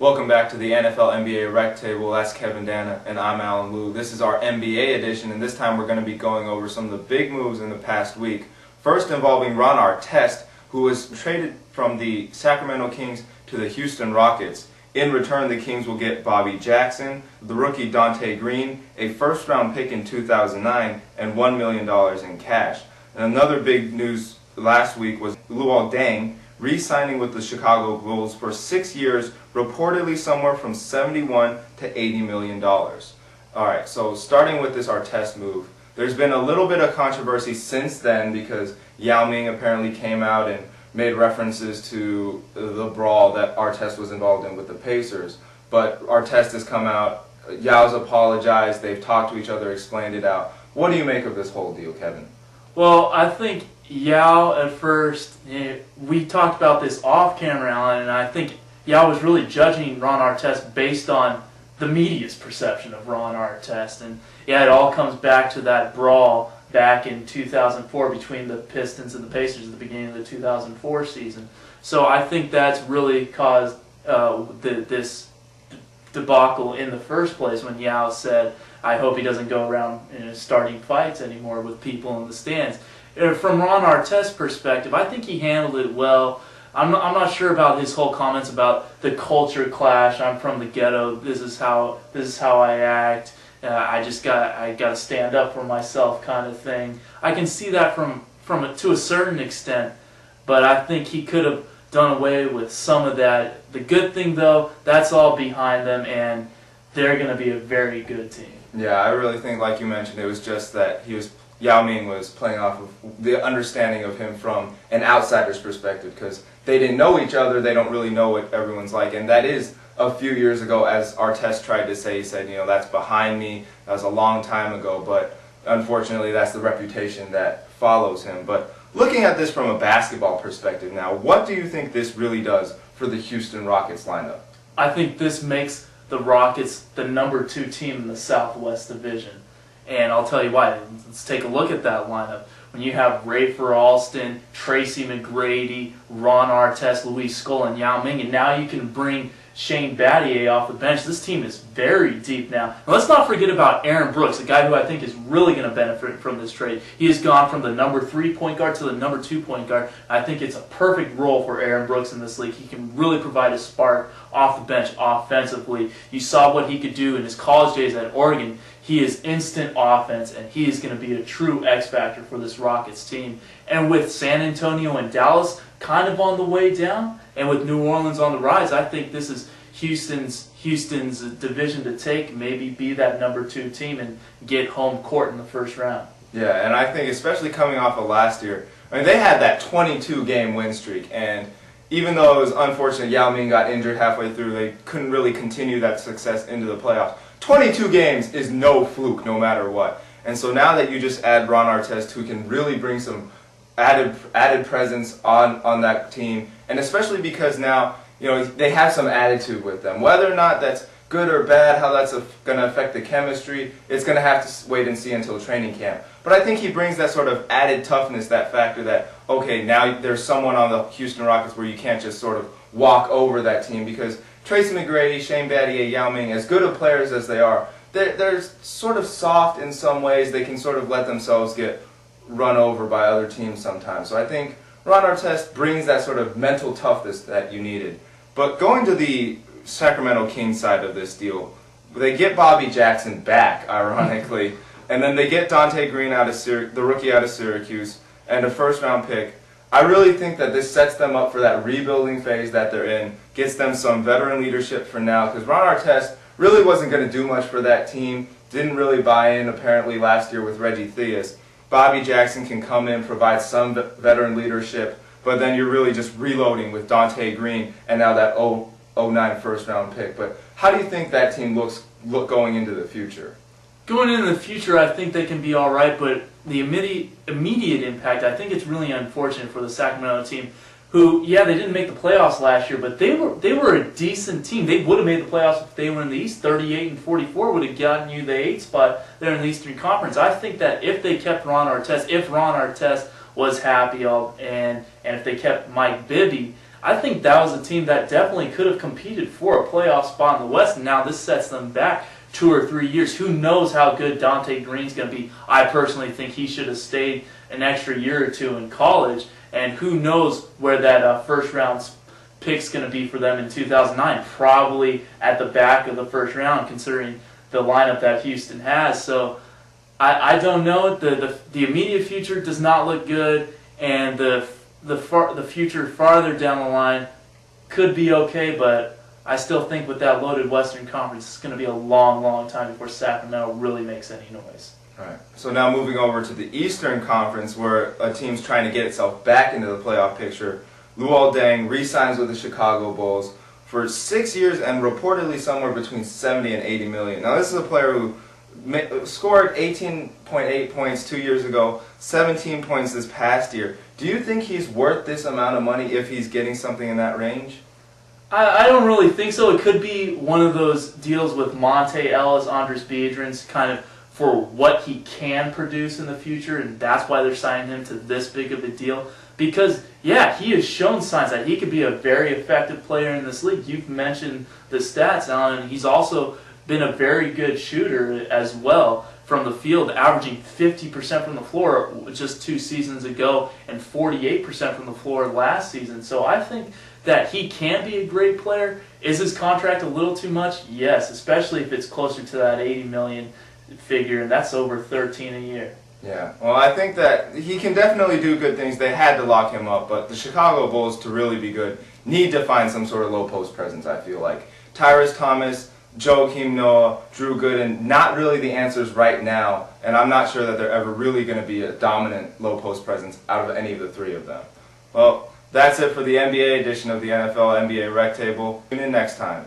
Welcome back to the NFL NBA Rectable. That's Kevin Dana and I'm Alan Liu. This is our NBA edition, and this time we're going to be going over some of the big moves in the past week. First involving Artest, who was traded from the Sacramento Kings to the Houston Rockets. In return, the Kings will get Bobby Jackson, the rookie Dante Green, a first-round pick in 2009, and $1 million in cash. And another big news last week was Deng re-signing with the Chicago Bulls for 6 years, reportedly somewhere from $71 to $80 million. Alright, so starting with this Artest move, there's been a little bit of controversy since then because Yao Ming apparently came out and made references to the brawl that Artest was involved in with the Pacers. But Artest has come out, Yao's apologized, they've talked to each other, explained it out. What do you make of this whole deal, Kevin? Well, I think Yao at first, we talked about this off camera, Alan, and I think Yao was really judging Ron Artest based on the media's perception of Ron Artest. And yeah, it all comes back to that brawl back in 2004 between the Pistons and the Pacers at the beginning of the 2004 season. So I think that's really caused this debacle in the first place when Yao said, I hope he doesn't go around starting fights anymore with people in the stands. From Ron Artest's perspective, I think he handled it well. I'm not sure about his whole comments about the culture clash. I'm from the ghetto. This is how I act. I gotta stand up for myself, kind of thing. I can see that to a certain extent, but I think he could have done away with some of that. The good thing, though, that's all behind them, and they're going to be a very good team. Yeah, I really think, like you mentioned, it was just that Yao Ming was playing off of the understanding of him from an outsider's perspective, because they didn't know each other, they don't really know what everyone's like, and that is a few years ago, as Artest tried to say. He said, that's behind me, that was a long time ago, but unfortunately that's the reputation that follows him. But looking at this from a basketball perspective now, what do you think this really does for the Houston Rockets lineup? I think this makes the Rockets the #2 team in the Southwest Division. And I'll tell you why. Let's take a look at that lineup. When you have Rafer Alston, Tracy McGrady, Ron Artest, Luis Scola, and Yao Ming, and now you can bring Shane Battier off the bench. This team is very deep now. And let's not forget about Aaron Brooks, a guy who I think is really going to benefit from this trade. He has gone from the #3 point guard to the #2 point guard. I think it's a perfect role for Aaron Brooks in this league. He can really provide a spark off the bench offensively. You saw what he could do in his college days at Oregon. He is instant offense, and he is going to be a true X factor for this Rockets team. And with San Antonio and Dallas kind of on the way down, and with New Orleans on the rise, I think this is Houston's division to take, maybe be that #2 team and get home court in the first round. Yeah, and I think especially coming off of last year, I mean, they had that 22-game win streak, and even though it was unfortunate Yao Ming got injured halfway through, they couldn't really continue that success into the playoffs. 22 games is no fluke, no matter what. And so now that you just add Ron Artest, who can really bring some added presence on that team, and especially because now they have some attitude with them. Whether or not that's good or bad, how that's going to affect the chemistry, it's going to have to wait and see until training camp. But I think he brings that sort of added toughness, that factor that, okay, now there's someone on the Houston Rockets where you can't just sort of walk over that team, because Tracy McGrady, Shane Battier, Yao Ming, as good of players as they are, they're sort of soft in some ways. They can sort of let themselves get run over by other teams sometimes. So I think Ron Artest brings that sort of mental toughness that you needed. But going to the Sacramento Kings side of this deal, they get Bobby Jackson back, ironically, and then they get Dante Green the rookie out of Syracuse, and a first-round pick. I really think that this sets them up for that rebuilding phase that they're in, gets them some veteran leadership for now, because Ron Artest really wasn't going to do much for that team, didn't really buy in apparently last year with Reggie Theus. Bobby Jackson can come in, provide some veteran leadership, but then you're really just reloading with Dante Green and now that 09 first-round pick. But how do you think that team looks going into the future? Going into the future, I think they can be all right, but the immediate impact, I think it's really unfortunate for the Sacramento team, who, yeah, they didn't make the playoffs last year, but they were a decent team. They would have made the playoffs if they were in the East. 38-44 would have gotten you the 8th spot there in the Eastern Conference. I think that if they kept if Ron Artest was happy, and if they kept Mike Bibby, I think that was a team that definitely could have competed for a playoff spot in the West, and now this sets them back 2 or 3 years. Who knows how good Dante Green's going to be? I personally think he should have stayed an extra year or two in college, and who knows where that first-round pick's going to be for them in 2009. Probably at the back of the first round, considering the lineup that Houston has. So I don't know. The immediate future does not look good, and the future farther down the line could be okay, but I still think with that loaded Western Conference, it's going to be a long, long time before Sacramento really makes any noise. Right. So now moving over to the Eastern Conference, where a team's trying to get itself back into the playoff picture. Luol Deng re-signs with the Chicago Bulls for 6 years and reportedly somewhere between 70 and 80 million. Now this is a player who scored 18.8 points 2 years ago, 17 points this past year. Do you think he's worth this amount of money if he's getting something in that range? I don't really think so. It could be one of those deals with Monte Ellis, Andres Biedrins, kind of for what he can produce in the future, and that's why they're signing him to this big of a deal. Because, yeah, he has shown signs that he could be a very effective player in this league. You've mentioned the stats, Alan, and he's also been a very good shooter as well from the field, averaging 50% from the floor just 2 seasons ago and 48% from the floor last season. So I think that he can be a great player. Is his contract a little too much? Yes, especially if it's closer to that 80 million figure, and that's over 13 a year. Yeah, well, I think that he can definitely do good things. They had to lock him up, but the Chicago Bulls, to really be good, need to find some sort of low-post presence, I feel like. Tyrese Thomas, Joakim Noah, Drew Gooden, not really the answers right now, and I'm not sure that they're ever really going to be a dominant low-post presence out of any of the 3 of them. Well, that's it for the NBA edition of the NFL NBA Rectable. Tune in next time.